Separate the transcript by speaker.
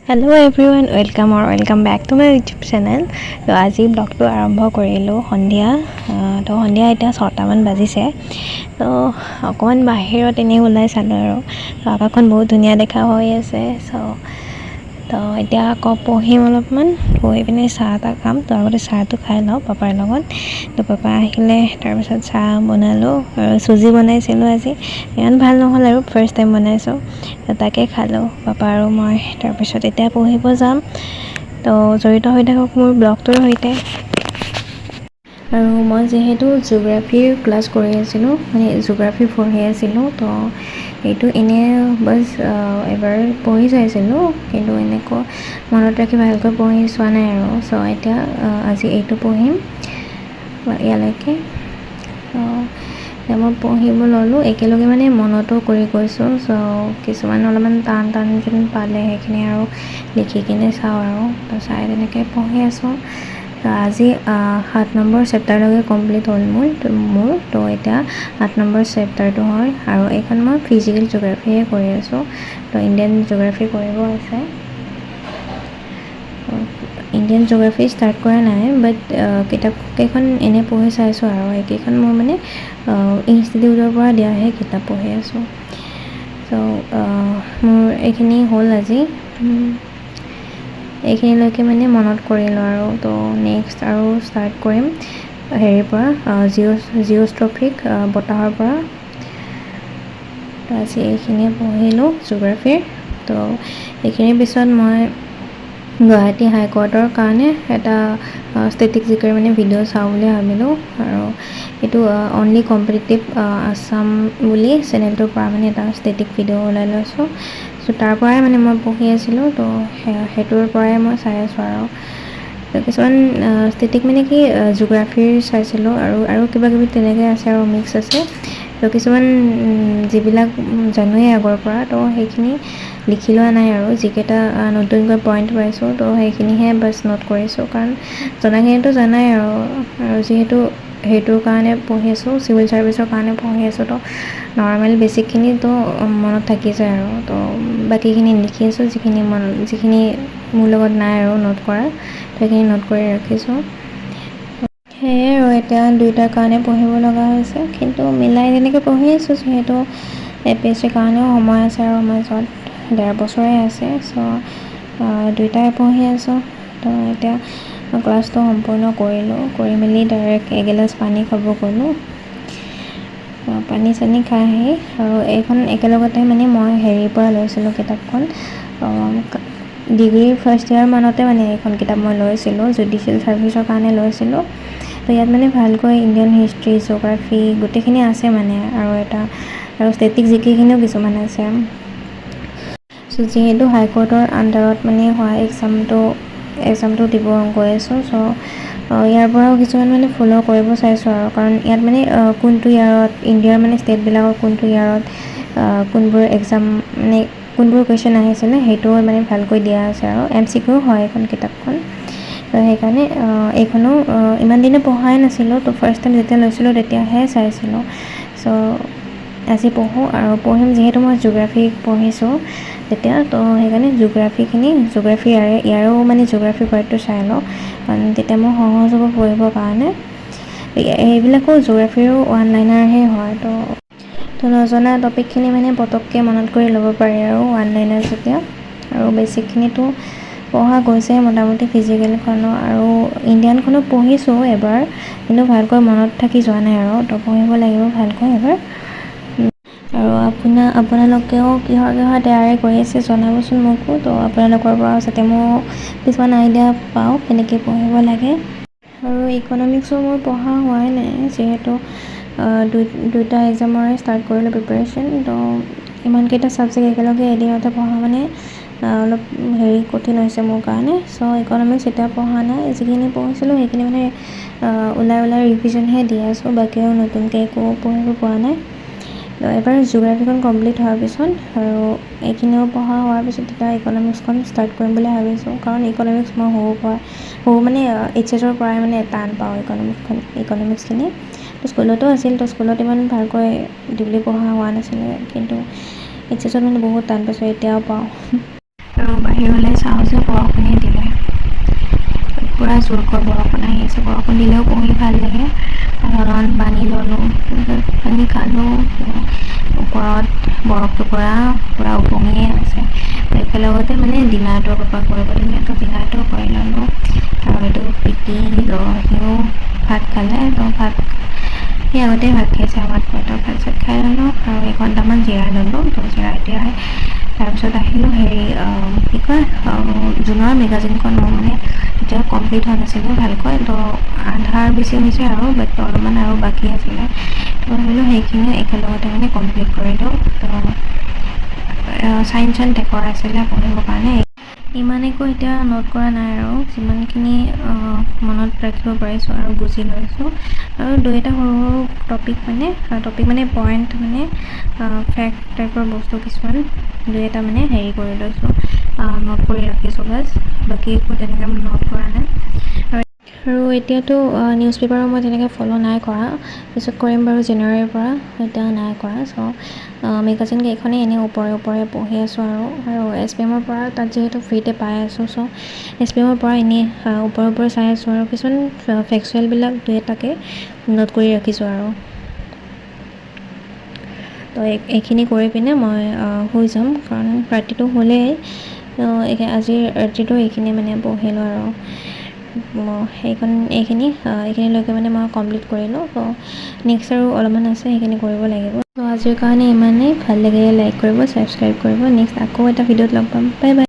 Speaker 1: Hello' everyone, welcome back to my YouTube channel. তো আজি ব্লগটো আৰম্ভ কৰিলোঁ সন্ধিয়া। সন্ধিয়া এতিয়া 6টামান বাজিছে। তো অকণমান বাহিৰত এনেই ওলাই চালোঁ আৰু আকাশখন বহুত ধুনীয়া দেখা হৈ আছে। তো এতিয়া আকৌ পঢ়িম অলপমান, পঢ়ি পিনে চাহ এটা খাম। তো আগতে চাহটো খাই লওঁ পাপাৰ লগত। তো পাপা আহিলে তাৰপিছত চাহ বনালোঁ আৰু চুজি বনাইছিলোঁ আজি। ইমান ভাল নহ'ল আৰু ফাৰ্ষ্ট টাইম বনাইছোঁ। তো তাকে খালোঁ পাপা আৰু মই। তাৰপিছত এতিয়া পঢ়িব যাম। তো জড়িত হৈ থাকক মোৰ ব্লগটোৰ সৈতে। আৰু মই যিহেতু জিঅ'গ্ৰাফীৰ ক্লাছ কৰি আছিলোঁ, মানে জিঅ'গ্ৰাফী পঢ়ি আছিলোঁ, তো এইটো এনেই বাছ এবাৰ পঢ়ি চাইছিলোঁ, কিন্তু এনেকৈ মনত ৰাখি ভালকৈ পঢ়ি চোৱা নাই আৰু। এতিয়া আজি এইটো পঢ়িম ইয়ালৈকে। মই পঢ়িব ল'লোঁ, একেলগে মানে মনতো কৰি গৈছোঁ। কিছুমান অলপমান টান যেন পালে সেইখিনি আৰু লিখি কিনে চাওঁ আৰু। তো চাই তেনেকৈ পঢ়ি আছোঁ। তো আজি 7 নম্বৰ চেপ্টাৰলৈকে কমপ্লিট হ'ল মোৰ। তো এতিয়া 8 নম্বৰ চেপ্টাৰটো হয়, আৰু এইখন মই ফিজিকেল জিঅ'গ্ৰাফীয়ে কৰি আছোঁ। তো ইণ্ডিয়ান জিঅ'গ্ৰাফী কৰিব আছে। ইণ্ডিয়ান জিঅ'গ্ৰাফী ষ্টাৰ্ট কৰা নাই, বাট কিতাপকেইখন এনেই পঢ়ি চাইছোঁ আৰু এইকেইখন মোৰ মানে ইনষ্টিটিউটৰ পৰা দিয়াহে কিতাপ পঢ়ি আছোঁ। মোৰ এইখিনি হ'ল আজি। এইখিনিলৈকে মানে মনত কৰিলোঁ আৰু। তো নেক্সট আৰু ষ্টাৰ্ট কৰিম হেৰিৰ পৰা, জিঅ'ষ্ট্ৰফিক বতাহৰ পৰা। তো আজি এইখিনিয়ে পঢ়িলোঁ জিঅ'গ্ৰাফীৰ। তো এইখিনিৰ পিছত মই গুৱাহাটী হাইকোৰ্টৰ কাৰণে এটা ষ্টেটিক জিকেৰ মানে ভিডিঅ' চাওঁ বুলি ভাবিলোঁ। আৰু এইটো অনলি কম্পিটিটিভ আছাম বুলি চেনেলটোৰ পৰা মানে এটা ষ্টেটিক ভিডিঅ' ওলাই লৈছোঁ। তাৰ পৰাই মানে মই পঢ়ি আছিলোঁ। তো সেইটোৰ পৰাই মই চাই আছোঁ আৰু। কিছুমান ষ্টেটিক মানে কি জিঅ'গ্ৰাফীৰ চাইছিলোঁ, আৰু কিবাকিবি তেনেকৈ আছে আৰু মিক্স আছে। তো কিছুমান যিবিলাক জানোৱেই আগৰ পৰা, তো সেইখিনি লিখি লোৱা নাই আৰু। যিকেইটা নতুনকৈ পইণ্ট পাইছোঁ, তো সেইখিনিহে বাছ নোট কৰিছোঁ, কাৰণ জনাখিনিতো জানাই আৰু। যিহেতু সেইটোৰ কাৰণে পঢ়ি আছোঁ, চিভিল ছাৰ্ভিচৰ কাৰণে পঢ়ি আছোঁ, তো নৰ্মেল বেছিকখিনিতো মনত থাকি যায় আৰু। তো বাকীখিনি লিখি আছোঁ, যিখিনি মোৰ লগত নাই আৰু নোট কৰা, সেইখিনি নোট কৰি ৰাখিছোঁ। সেয়ে আৰু এতিয়া দুইটাৰ কাৰণে পঢ়িব লগা হৈছে, কিন্তু মিলাই তেনেকৈ পঢ়ি আছোঁ। যিহেতু APSCৰ কাৰণেও সময় আছে আৰু মাজত 1.5 বছৰে আছে। দুইটাই পঢ়ি আছোঁ। তো এতিয়া ক্লাছটো সম্পূৰ্ণ কৰিলোঁ, কৰি মেলি ডাইৰেক্ট এগিলাচ পানী খাব গ'লোঁ। পানী চানী খাই আহি, আৰু এইখন একেলগতে মানে মই হেৰিৰ পৰা লৈছিলোঁ কিতাপখন। ডিগ্ৰীৰ ফাৰ্ষ্ট ইয়াৰ মানতে মানে এইখন কিতাপ মই লৈছিলোঁ, জুডিচিয়েল ছাৰ্ভিচৰ কাৰণে লৈছিলোঁ। তো ইয়াত মানে ভালকৈ ইণ্ডিয়ান হিষ্ট্ৰী, জিঅ'গ্ৰাফী গোটেইখিনি আছে মানে, আৰু ষ্টেটিক জিকেখিনিও কিছুমান আছে। যিহেতু হাইকোৰ্টৰ আণ্ডাৰত মানে হোৱা এক্সামটো দিব গৈ আছোঁ। ইয়াৰ পৰাও কিছুমান মানে ফ'ল' কৰিব চাইছোঁ আৰু, কাৰণ ইয়াত মানে কোনটো ইয়াৰত ইণ্ডিয়াৰ মানে ষ্টেটবিলাকৰ কোনটো ইয়াৰত কোনবোৰ এক্সাম মানে কোনবোৰ কুৱেশ্যন আহিছিলে, সেইটোও মানে ভালকৈ দিয়া আছে আৰু। MCQ হয় এইখন কিতাপখন। তো সেইকাৰণে এইখনো ইমান দিনে পঢ়াই নাছিলোঁ। তো ফাৰ্ষ্ট টাইম যেতিয়া লৈছিলোঁ তেতিয়াহে চাইছিলোঁ। আজি পঢ়োঁ, আৰু পঢ়িম। যিহেতু মই জিঅ'গ্ৰাফী পঢ়িছোঁ তেতিয়া, তো সেইকাৰণে জিঅ'গ্ৰাফী ইয়াৰো মানে জিঅ'গ্ৰাফী পাৰ্টটো চাই লওঁ, কাৰণ তেতিয়া মোৰ সহজ হ'ব পঢ়িবৰ কাৰণে। এইবিলাকো জিঅ'গ্ৰাফীৰো ওৱান লাইনাৰহে হয়। তো নজনা টপিকখিনি মানে পটককৈ মনত কৰি ল'ব পাৰি আৰু ওৱান লাইনাৰ যেতিয়া। আৰু বেছিকখিনিতো পঢ়া গৈছে মোটামুটি, ফিজিকেলখনো আৰু ইণ্ডিয়ানখনো পঢ়িছোঁ এবাৰ, কিন্তু ভালকৈ মনত থাকি যোৱা নাই আৰু। তো পঢ়িব লাগিব ভালকৈ এবাৰ। আৰু আপোনালোকেও কিহৰ তৈয়াৰী কৰি আছে জনাবচোন মোকো। তো আপোনালোকৰ পৰাও যাতে মই কিছুমান আইডিয়া পাওঁ কেনেকৈ পঢ়িব লাগে। আৰু ইকনমিক্সো মোৰ পঢ়া হোৱাই নাই, যিহেতু দুইটা এক্সামৰে ষ্টাৰ্ট কৰিলোঁ প্ৰিপেৰেশ্যন। তো ইমানকেইটা ছাবজেক্ট একেলগে এদিনতে পঢ়া মানে অলপ কঠিন হৈছে মোৰ কাৰণে। ইকনমিক্স এতিয়া পঢ়া নাই, যিখিনি পঢ়িছিলোঁ সেইখিনি মানে ওলাই ৰিভিজনহে দি আছোঁ, বাকী আৰু নতুনকৈ একো পঢ়িব পৰা নাই। তো এবাৰ জিঅ'গ্ৰাফীখন কমপ্লিট হোৱাৰ পিছত আৰু এইখিনিও পঢ়া হোৱাৰ পিছত তেতিয়া ইকনমিক্সখন ষ্টাৰ্ট কৰিম বুলি ভাবিছোঁ, কাৰণ ইকনমিক্স মই সৰু মানে HSৰ পৰাই মানে টান পাওঁ ইকনমিক্সখিনি। তো স্কুলতো আছিল, তো স্কুলত ইমান ভালকৈ ডিপলি পঢ়া হোৱা নাছিলে, কিন্তু HSত মানে বহুত টান পাইছোঁ, এতিয়াও পাওঁ। আৰু বাহিৰলৈ চাওঁ যে বৰষুণে দিলে, পূৰা জোৰকৈ বৰষুণ আহি আছে। বৰষুণ দিলেও পঢ়ি ভাল লাগে। অলপমান পানী ল'লোঁ, পানী খালোঁ, ওপৰত বৰফ টুকুৰা পূৰা উপঙিয়ে আছে। একেলগতে মানে ডিনাৰটোৰ পৰা কৰিব লাগে, তো ডিনাৰটো কৰি ল'লোঁ। আৰু এইটো পিটি সিও ভাত খালে, তো সি আগতেই ভাত খাইছে আমাত কৈ, তো ভাত চাত খাই ল'লোঁ আৰু এঘণ্টামান জিৰাই ল'লোঁ। তো জিৰাই দিয়াই তাৰপিছত আহিলোঁ হেৰি কি কয় জুনৰ মেগাজিনখন মোৰ মানে এতিয়া কমপ্লিট হোৱা নাছিলে ভালকৈ, তো আধাৰ বেছি হৈছে আৰু বাট অলপমান আৰু বাকী আছিলে। তো ভাবিলোঁ সেইখিনিও একেলগতে মানে কমপ্লিট কৰি দিওঁ। তো চাইন্স এণ্ড টেকৰ আছিলে পঢ়িবৰ কাৰণে। ইমান একো এতিয়া নোট কৰা নাই আৰু যিমানখিনি মনত ৰাখিব পাৰিছোঁ আৰু বুজি লৈছোঁ। আৰু দুই এটা সৰু সৰু টপিক মানে পইণ্ট মানে ফেক্ট টাইপৰ বস্তু কিছুমান দুই এটা মানে হেৰি কৰি লৈছোঁ, নোট কৰি ৰাখিছোঁ বাছ। বাকী একো তেনেকৈ নোট কৰা নাই। আৰু এতিয়াতো নিউজ পেপাৰো মই তেনেকৈ ফ'ল' নাই কৰা, পিছত কৰিম বাৰু জানুৱাৰীৰ পৰা, এতিয়া নাই কৰা। চ' মেগাজিন কেইখনেই এনেই ওপৰে পঢ়ি আছোঁ আৰু SPM-ৰ পৰা তাত যিহেতু ফ্ৰীতে পাই আছোঁ, চ' SPM-ৰ পৰা এনেই ওপৰে চাই আছোঁ আৰু কিছুমান ফেক্সুৱেলবিলাক দুই এটাকে নোট কৰি ৰাখিছোঁ আৰু। তো এইখিনি কৰি পিনে মই শুই যাম, কাৰণ ৰাতিটো হ'লেই। আজিৰ ৰাতিটো এইখিনি মানে পঢ়িলোঁ আৰু এইখিনিলৈকে মানে মই কমপ্লিট কৰিলোঁ। তো নেক্সট আৰু অলপমান আছে, সেইখিনি কৰিব লাগিব। তো আজিৰ কাৰণে ইমানেই। ভাল লাগিলে লাইক কৰিব, ছাবস্ক্ৰাইব কৰিব। নেক্সট আকৌ এটা ভিডিঅ'ত লগ পাম। Bye bye.